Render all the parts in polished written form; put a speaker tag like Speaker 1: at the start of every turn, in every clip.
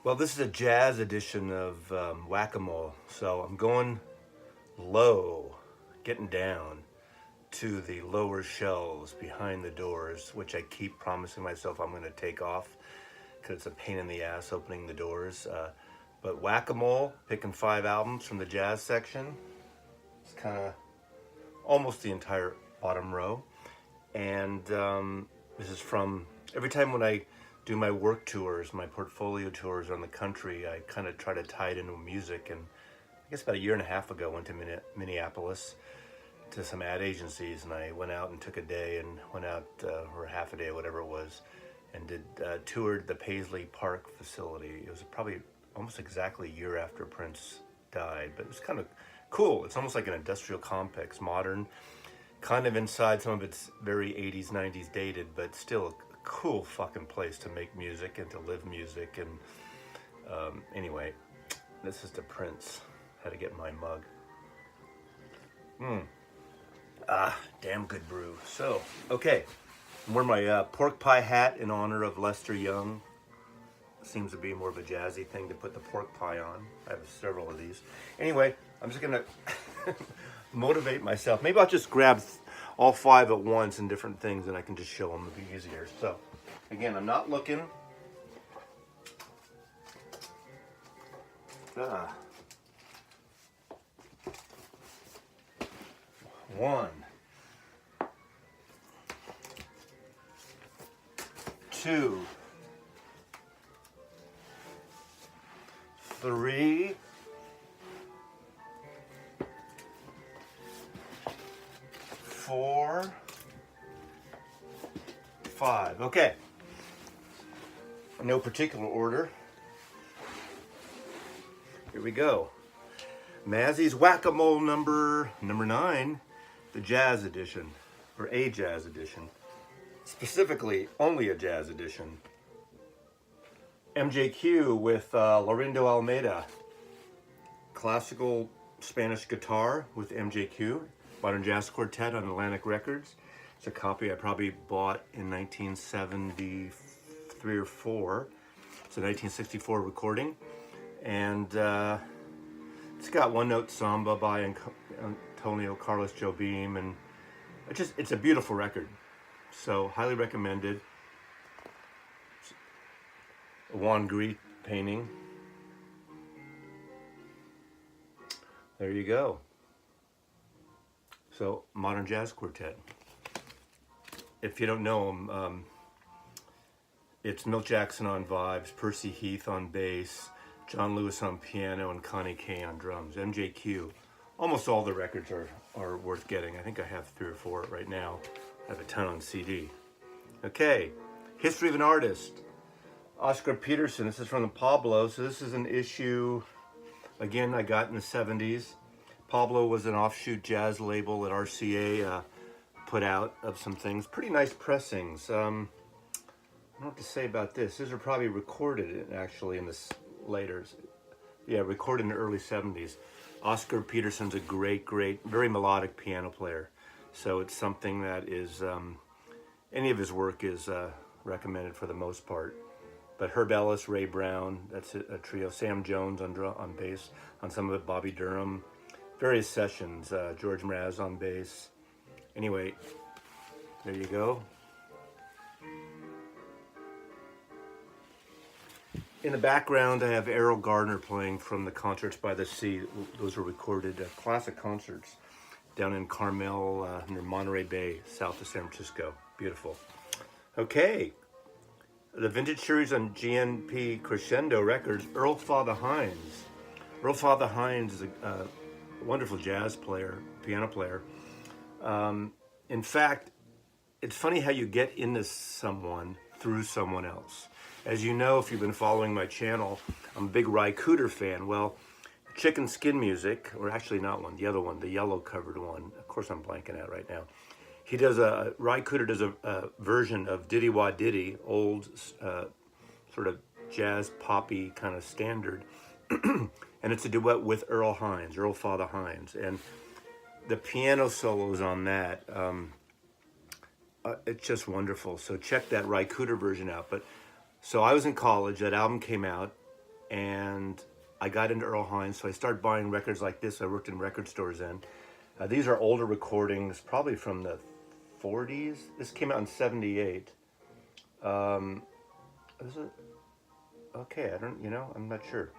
Speaker 1: Well, this is a jazz edition of Whack-A-Mole. So I'm going low, getting down to the lower shelves behind the doors, which I keep promising myself I'm going to take off because it's a pain in the ass opening the doors. But Whack-A-Mole, picking 5 albums from the jazz section. It's kind of almost the entire bottom row. And this is from every time when I do my work tours, my portfolio tours around the country, I kind of try to tie it into music. And I guess about a year and a half ago, I went to Minneapolis to some ad agencies, and I went out and took a day and went out or half a day, whatever it was, and toured the Paisley Park facility. It was probably almost exactly a year after Prince died, but it was kind of cool. It's almost like an industrial complex, modern, kind of inside. Some of it's very 80s, 90s dated, but still a cool fucking place to make music and to live music. And anyway, this is the Prince. Had to get my mug. Damn good brew. So, okay, I'm wearing my pork pie hat in honor of Lester Young. Seems to be more of a jazzy thing to put the pork pie on. I have several of these. Anyway, I'm just gonna motivate myself. Maybe I'll just grab all 5 at once in different things, and I can just show them. It'll be easier. So, again, I'm not looking. One, 2, 3, 4, 5. Okay. No particular order. Here we go. Mazzy's Whack-A-Mole number 9, the jazz edition, or a jazz edition. Specifically, only a jazz edition. MJQ with Lorindo Almeida. Classical Spanish guitar with MJQ. Modern Jazz Quartet on Atlantic Records. It's a copy I probably bought in 1973 or 4. It's a 1964 recording. And it's got One Note Samba by Antonio Carlos Jobim. And it's a beautiful record. So, highly recommended. A Juan Gris painting. There you go. So, Modern Jazz Quartet. If you don't know them, it's Milt Jackson on vibes, Percy Heath on bass, John Lewis on piano, and Connie Kay on drums. MJQ. Almost all the records are worth getting. I think I have 3 or 4 right now. I have a ton on CD. Okay, History of an Artist. Oscar Peterson. This is from the Pablo. So this is an issue, again, I got in the 70s. Pablo was an offshoot jazz label that RCA put out of some things. Pretty nice pressings. I don't know what to say about this. These are probably recorded actually in this later. Yeah, recorded in the early 70s. Oscar Peterson's a great, very melodic piano player. So it's something that is, any of his work is recommended for the most part. But Herb Ellis, Ray Brown, that's a trio. Sam Jones on bass, on some of it, Bobby Durham. Various sessions, George Mraz on bass. Anyway, there you go. In the background, I have Errol Garner playing from the Concerts by the Sea. Those were recorded classic concerts down in Carmel, near Monterey Bay, south of San Francisco. Beautiful. Okay. The vintage series on GNP Crescendo Records, Earl Fatha Hines. Earl Fatha Hines is a wonderful jazz player, piano player. In fact, it's funny how you get into someone through someone else. As you know, if you've been following my channel, I'm a big Ry Cooder fan. Well, Chicken Skin Music, or actually not one, the other one, the yellow covered one. Of course, I'm blanking out right now. Ry Cooder does a version of Diddy Was Diddy, old sort of jazz poppy kind of standard. And it's a duet with Earl Fatha Hines. And the piano solos on that, it's just wonderful. So check that Ry Cooder version out. So I was in college, that album came out, and I got into Earl Hines, so I started buying records like this. I worked in record stores then. These are older recordings, probably from the 40s. This came out in 78. Is it? Okay, I'm not sure.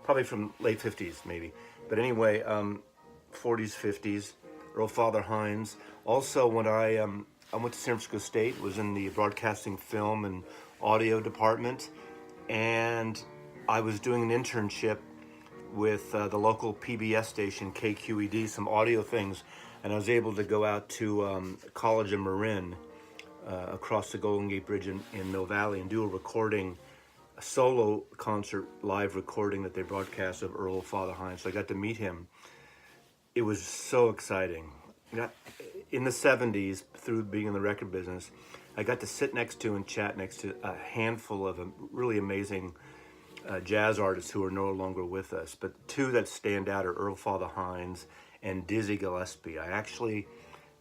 Speaker 1: Probably from late 50s, maybe. But anyway, 40s, 50s, Earl Fatha Hines. Also, when I went to San Francisco State, was in the broadcasting film and audio department, and I was doing an internship with the local PBS station, KQED, some audio things, and I was able to go out to College of Marin across the Golden Gate Bridge in Mill Valley and do a recording, a solo concert live recording that they broadcast of Earl Fatha Hines. So I got to meet him. It was so exciting. In the 70s, through being in the record business, I got to sit next to and chat next to a handful of really amazing jazz artists who are no longer with us. But two that stand out are Earl Fatha Hines and Dizzy Gillespie. I actually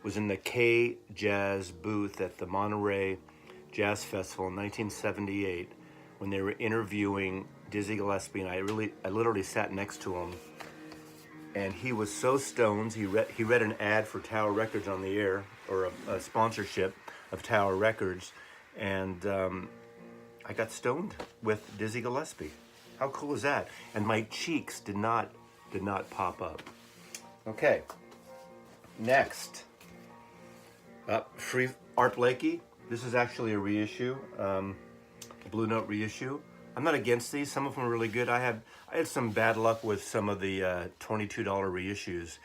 Speaker 1: was in the K Jazz booth at the Monterey Jazz Festival in 1978 when they were interviewing Dizzy Gillespie, and I literally sat next to him, and he was so stoned. He read an ad for Tower Records on the air, or a sponsorship of Tower Records, and I got stoned with Dizzy Gillespie. How cool is that? And my cheeks did not pop up. Okay, next. Free Art Blakey. This is actually a reissue, a Blue Note reissue. I'm not against these. Some of them are really good. I had some bad luck with some of the $22 reissues,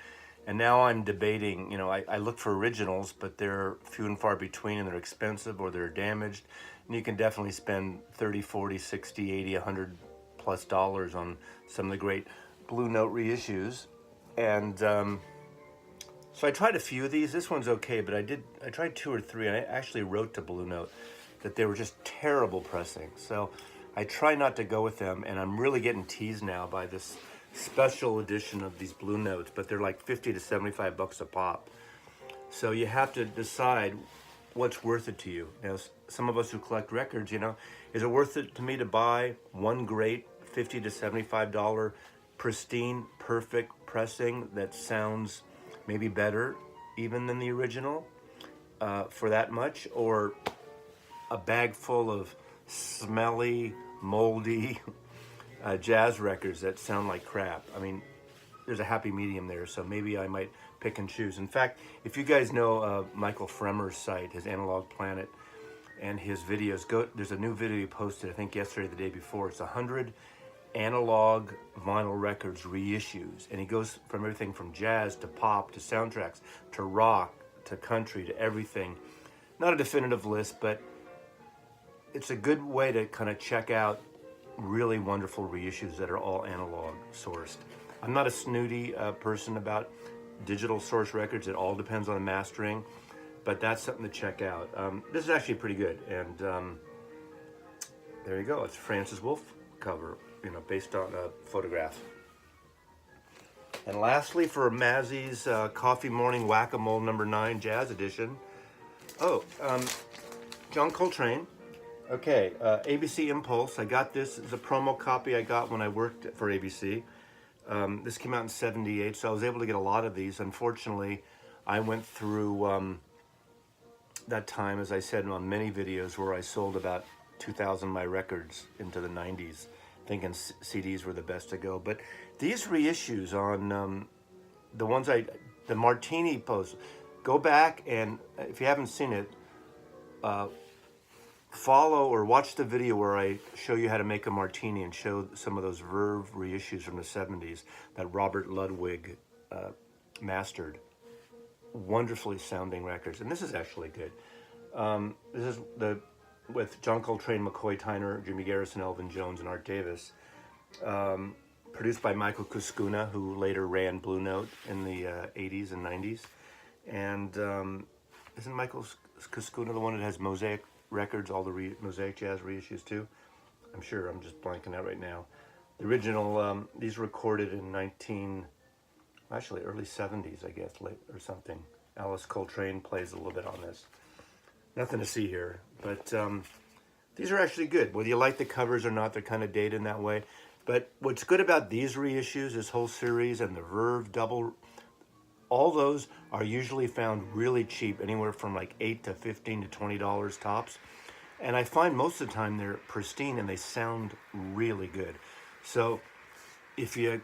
Speaker 1: and now I'm debating. I look for originals, but they're few and far between, and they're expensive or they're damaged. And you can definitely spend 30, 40, 60, 80, 100 plus dollars on some of the great Blue Note reissues, and so I tried a few of these. This one's okay, but I tried 2 or 3, and I actually wrote to Blue Note that they were just terrible pressing. So I try not to go with them, and I'm really getting teased now by this special edition of these Blue Notes, but they're like 50 to 75 bucks a pop. So you have to decide what's worth it to you. Some of us who collect records, is it worth it to me to buy one great $50 to $75 pristine, perfect pressing that sounds maybe better even than the original for that much, or a bag full of smelly, moldy jazz records that sound like crap? I mean, there's a happy medium there, so maybe I might pick and choose. In fact, if you guys know Michael Fremer's site, his Analog Planet, and his videos, there's a new video he posted, I think yesterday or the day before. It's 100 analog vinyl records reissues, and he goes from everything from jazz to pop to soundtracks to rock to country to everything. Not a definitive list, but it's a good way to kind of check out really wonderful reissues that are all analog sourced. I'm not a snooty person about digital source records. It all depends on the mastering, but that's something to check out. This is actually pretty good, and there you go. It's a Francis Wolff cover, based on a photograph. And lastly, for Mazzy's Coffee Morning Whack-A-Mole number 9 Jazz Edition. John Coltrane. Okay, ABC Impulse. I got this as a promo copy I got when I worked for ABC. This came out in 78, so I was able to get a lot of these. Unfortunately, I went through that time, as I said on many videos, where I sold about 2,000 of my records into the 90s, thinking CDs were the best to go. But these reissues on the Martini post, go back, and if you haven't seen it, follow or watch the video where I show you how to make a martini and show some of those Verve reissues from the 70s that Robert Ludwig mastered. Wonderfully sounding records, and this is actually good. This is with John Coltrane, McCoy Tyner, Jimmy Garrison, Elvin Jones, and Art Davis. Produced by Michael Kuskuna, who later ran Blue Note in the 80s and 90s. And isn't Michael Kuskuna the one that has Mosaic Records, all the Mosaic Jazz reissues too? I'm sure, I'm just blanking out right now. The original, these recorded in early 70s, I guess, late or something. Alice Coltrane plays a little bit on this. Nothing to see here, but These are actually good. Whether you like the covers or not, they're kind of dated in that way. But what's good about these reissues, this whole series, and the Verve double, all those are usually found really cheap, anywhere from like $8 to $15 to $20 tops. And I find most of the time they're pristine and they sound really good. So if you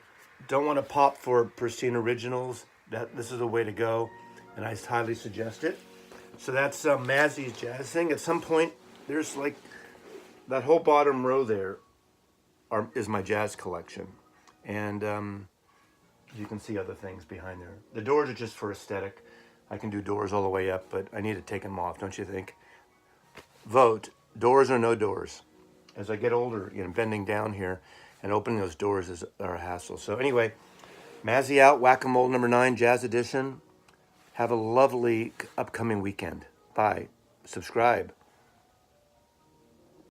Speaker 1: don't want to pop for pristine originals, this is the way to go, and I highly suggest it. So that's Mazzy's jazz thing. At some point, there's like that whole bottom row there is my jazz collection, and you can see other things behind there. The doors are just for aesthetic. I can do doors all the way up, but I need to take them off, don't you think? Vote, doors or no doors. As I get older, bending down here and opening those doors is a hassle. So anyway, Mazzy out, Whack-A-Mole number 9, Jazz Edition. Have a lovely upcoming weekend. Bye. Subscribe.